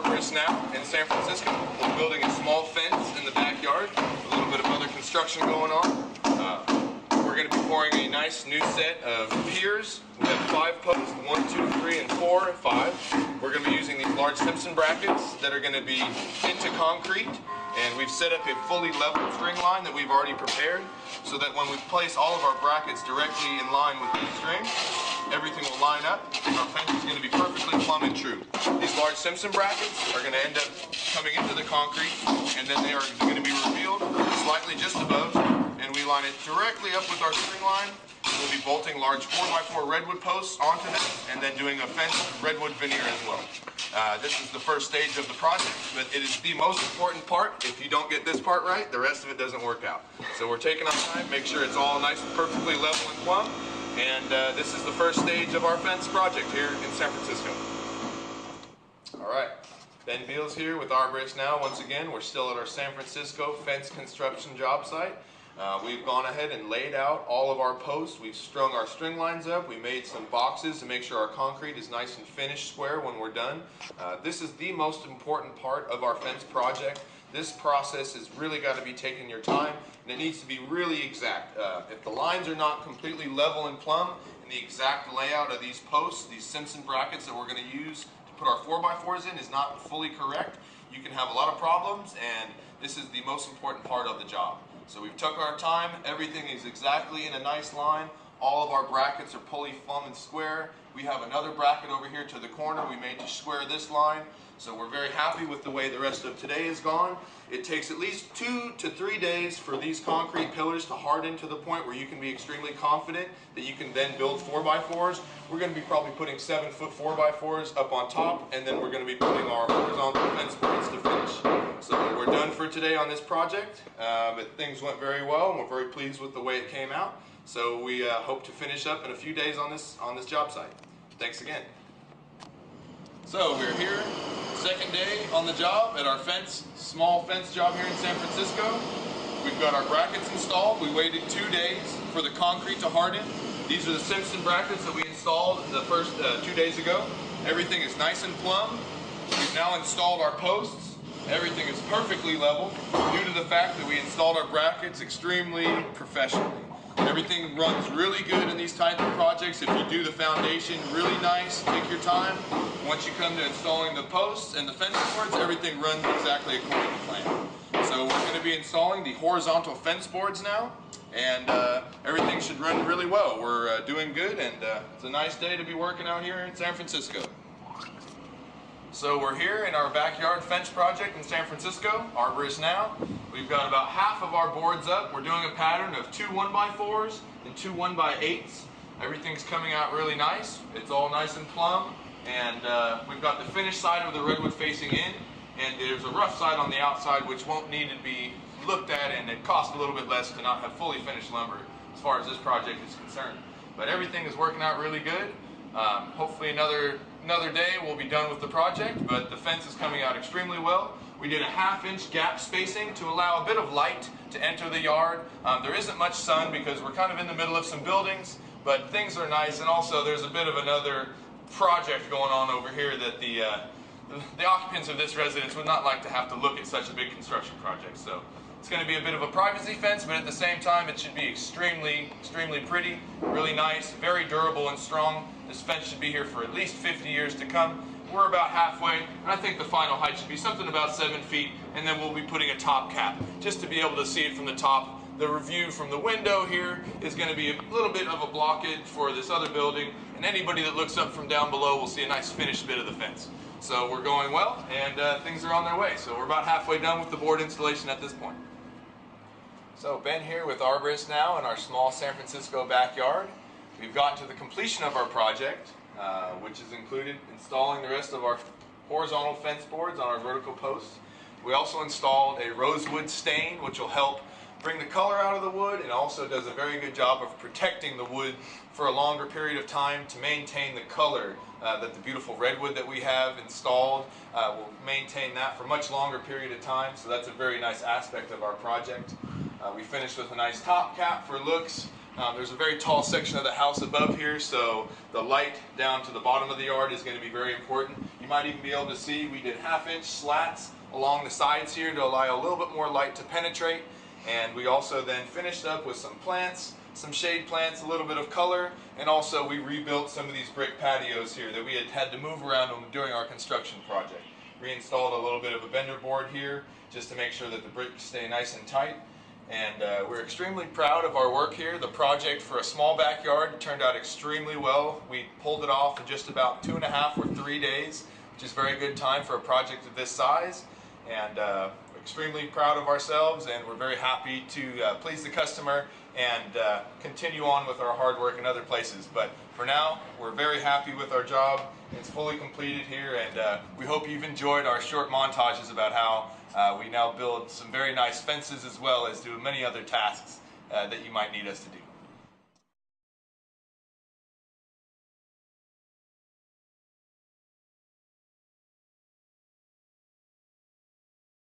Arborist now in San Francisco. We're building a small fence in the backyard. A little bit of other construction going on. We're going to be pouring a nice new set of piers. We have 5 posts, 1, 2, 3, and 4, and 5. We're going to be using these large Simpson brackets that are going to be into concrete. And we've set up a fully leveled string line that we've already prepared so that when we place all of our brackets directly in line with these strings, everything will line up and our fence is going to be perfectly plumb and true. These large Simpson brackets are going to end up coming into the concrete, and then they are going to be revealed slightly just above, and we line it directly up with our string line. We'll be bolting large 4x4 redwood posts onto this and then doing a fence redwood veneer as well. This is the first stage of the project, but it is the most important part. If you don't get this part right, the rest of it doesn't work out. So we're taking our time, make sure it's all nice and perfectly level and plumb, and this is the first stage of our fence project here in San Francisco. Alright, Ben Beals here with Arborist Now. Once again, we're still at our San Francisco fence construction job site. We've gone ahead and laid out all of our posts. We've strung our string lines up. We made some boxes to make sure our concrete is nice and finished square when we're done. This is the most important part of our fence project. This process has really got to be taking your time, and it needs to be really exact. If the lines are not completely level and plumb, and the exact layout of these posts, these Simpson brackets that we're going to use to put our 4x4s in is not fully correct, you can have a lot of problems, and this is the most important part of the job. So we've took our time, everything is exactly in a nice line, all of our brackets are fully plumb and square. We have another bracket over here to the corner we made to square this line, so we're very happy with the way the rest of today is gone. It takes at least 2 to 3 days for these concrete pillars to harden to the point where you can be extremely confident that you can then build 4x4s. We're going to be probably putting 7-foot 4x4s up on top, and then we're going to be putting our horizontal fence boards to finish. So we're done for today on this project, but things went very well and we're very pleased with the way it came out. So we hope to finish up in a few days on this job site. Thanks again. So we're here, second day on the job at our small fence job here in San Francisco. We've got our brackets installed. We waited 2 days for the concrete to harden. These are the Simpson brackets that we installed the first 2 days ago. Everything is nice and plumb. We've now installed our posts. Everything is perfectly level due to the fact that we installed our brackets extremely professionally. Everything runs really good in these type of projects. If you do the foundation really nice, take your time. Once you come to installing the posts and the fence boards, everything runs exactly according to plan. So we're going to be installing the horizontal fence boards now, and everything should run really well. We're doing good, and it's a nice day to be working out here in San Francisco. So we're here in our backyard fence project in San Francisco, Arborist Now. We've got about half of our boards up. We're doing a pattern of 2 1x4s and 2 1x8s. Everything's coming out really nice. It's all nice and plumb. And we've got the finished side of the redwood facing in, and there's a rough side on the outside which won't need to be looked at, and it costs a little bit less to not have fully finished lumber as far as this project is concerned. But everything is working out really good. Hopefully another day we'll be done with the project, but the fence is coming out extremely well. We did a 1/2-inch gap spacing to allow a bit of light to enter the yard. There isn't much sun because we're kind of in the middle of some buildings, but things are nice, and also there's a bit of another project going on over here that the occupants of this residence would not like to have to look at such a big construction project. So it's going to be a bit of a privacy fence, but at the same time it should be extremely pretty, really nice, very durable and strong. This fence should be here for at least 50 years to come. We're about halfway, and I think the final height should be something about 7 feet, and then we'll be putting a top cap just to be able to see it from the top. The review from the window here is going to be a little bit of a blockage for this other building, and anybody that looks up from down below will see a nice finished bit of the fence. So we're going well, and things are on their way. So we're about halfway done with the board installation at this point. So Ben here with Arborist Now in our small San Francisco backyard. We've gotten to the completion of our project, which has included installing the rest of our horizontal fence boards on our vertical posts. We also installed a rosewood stain, which will help bring the color out of the wood, and also does a very good job of protecting the wood for a longer period of time to maintain the color that the beautiful redwood that we have installed will maintain that for a much longer period of time. So that's a very nice aspect of our project. We finished with a nice top cap for looks. There's a very tall section of the house above here, so the light down to the bottom of the yard is going to be very important. You might even be able to see we did 1/2-inch slats along the sides here to allow a little bit more light to penetrate. And we also then finished up with some plants, some shade plants, a little bit of color, and also we rebuilt some of these brick patios here that we had to move around during our construction project. Reinstalled a little bit of a bender board here just to make sure that the bricks stay nice and tight. And we're extremely proud of our work here. The project for a small backyard turned out extremely well. We pulled it off in just about 2.5 or 3 days, which is very good time for a project of this size. And extremely proud of ourselves, and we're very happy to please the customer and continue on with our hard work in other places. But for now, we're very happy with our job. It's fully completed here, and we hope you've enjoyed our short montages about how we now build some very nice fences as well as do many other tasks that you might need us to do.